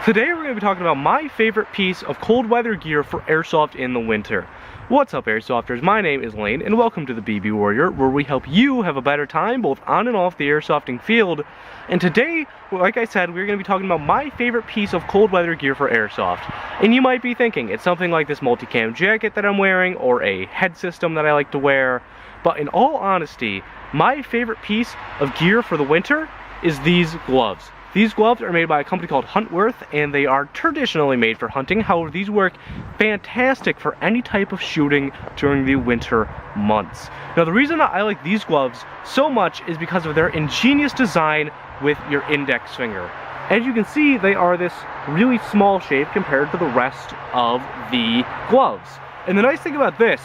Today we're going to be talking about my favorite piece of cold weather gear for airsoft in the winter. What's up, airsofters? My name is Lane and welcome to the BB Warrior, where we help you have a better time both on and off the airsofting field. And today, like I said, we're going to be talking about my favorite piece of cold weather gear for airsoft. And you might be thinking it's something like this multicam jacket that I'm wearing or a head system that I like to wear. But in all honesty, my favorite piece of gear for the winter is these gloves. These gloves are made by a company called Huntworth, and they are traditionally made for hunting. However, these work fantastic for any type of shooting during the winter months. Now, the reason that I like these gloves so much is because of their ingenious design with your index finger. As you can see, they are this really small shape compared to the rest of the gloves. And the nice thing about this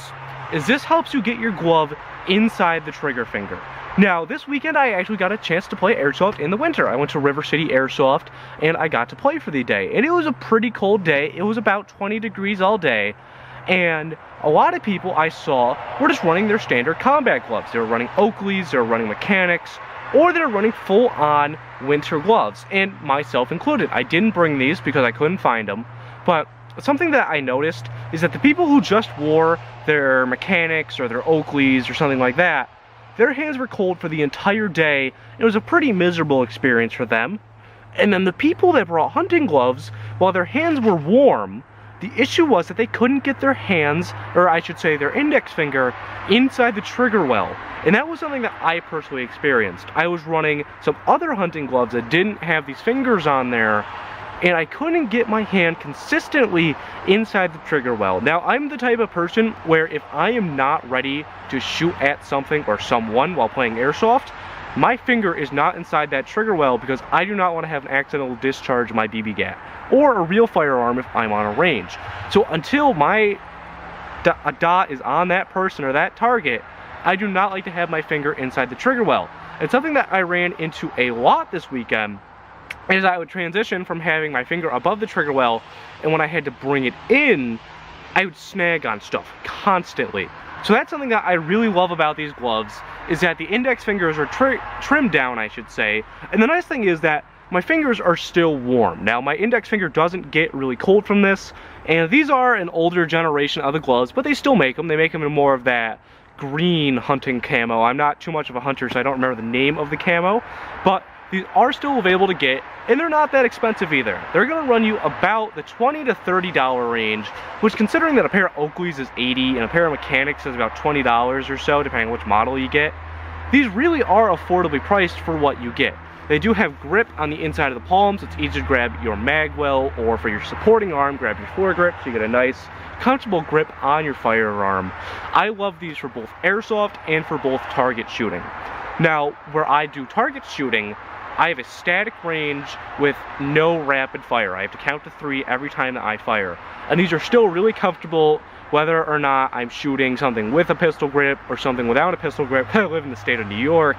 is this helps you get your glove inside the trigger finger. Now, this weekend I actually got a chance to play airsoft in the winter. I went to River City Airsoft and I got to play for the day. And it was a pretty cold day. It was about 20 degrees all day. And a lot of people I saw were just running their standard combat gloves. They were running Oakleys, they were running mechanics, or they were running full-on winter gloves, and myself included. I didn't bring these because I couldn't find them, but something that I noticed is that the people who just wore their mechanics or their Oakleys or something like that, their hands were cold for the entire day. It was a pretty miserable experience for them. And then the people that brought hunting gloves, while their hands were warm, the issue was that they couldn't get their hands, or I should say their index finger, inside the trigger well. And that was something that I personally experienced. I was running some other hunting gloves that didn't have these fingers on there, and I couldn't get my hand consistently inside the trigger well. Now, I'm the type of person where if I am not ready to shoot at something or someone while playing airsoft, my finger is not inside that trigger well because I do not want to have an accidental discharge of my BB gat or a real firearm if I'm on a range. So until a dot is on that person or that target, I do not like to have my finger inside the trigger well. And something that I ran into a lot this weekend is I would transition from having my finger above the trigger well, and when I had to bring it in, I would snag on stuff constantly. So that's something that I really love about these gloves, is that the index fingers are trimmed down, I should say. And the nice thing is that my fingers are still warm. Now, my index finger doesn't get really cold from this, and these are an older generation of the gloves, but they still make them. They make them in more of that green hunting camo. I'm not too much of a hunter, so I don't remember the name of the camo, but these are still available to get, and they're not that expensive either. They're going to run you about the $20 to $30 range, which, considering that a pair of Oakleys is $80 and a pair of mechanics is about $20 or so, depending on which model you get, these really are affordably priced for what you get. They do have grip on the inside of the palms. It's easy to grab your mag well, or for your supporting arm, grab your foregrip so you get a nice, comfortable grip on your firearm. I love these for both airsoft and for both target shooting. Now, where I do target shooting, I have a static range with no rapid fire. I have to count to 3 every time that I fire. And these are still really comfortable whether or not I'm shooting something with a pistol grip or something without a pistol grip. I live in the state of New York.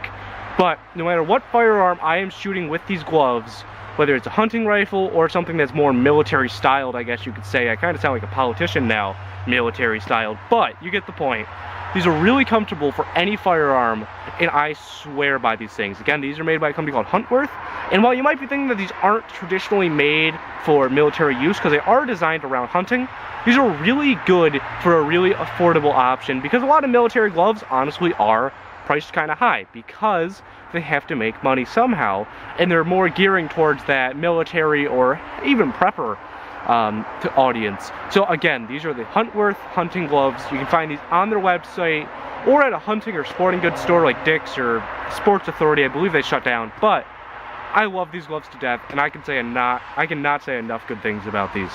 But no matter what firearm I am shooting with these gloves, whether it's a hunting rifle or something that's more military styled, I guess you could say. I kind of sound like a politician now, military styled, but you get the point. These are really comfortable for any firearm, and I swear by these things. Again, these are made by a company called Huntworth, and while you might be thinking that these aren't traditionally made for military use because they are designed around hunting, these are really good for a really affordable option because a lot of military gloves honestly are priced kind of high because they have to make money somehow, and they're more gearing towards that military or even prepper to audience. So again, these are the Huntworth hunting gloves. You can find these on their website or at a hunting or sporting goods store like Dick's or Sports Authority. I believe they shut down, but I love these gloves to death, and I cannot say enough good things about these.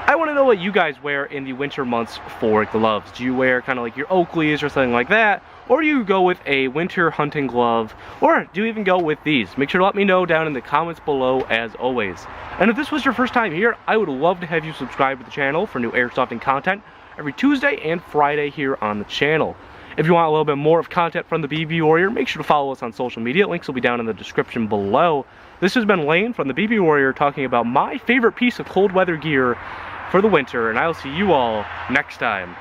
I want to know what you guys wear in the winter months for gloves. Do you wear kind of like your Oakleys or something like that? Or do you go with a winter hunting glove? Or do you even go with these? Make sure to let me know down in the comments below as always. And if this was your first time here, I would love to have you subscribe to the channel for new airsofting content every Tuesday and Friday here on the channel. If you want a little bit more of content from the BB Warrior, make sure to follow us on social media. Links will be down in the description below. This has been Lane from the BB Warrior talking about my favorite piece of cold weather gear for the winter, and I'll see you all next time.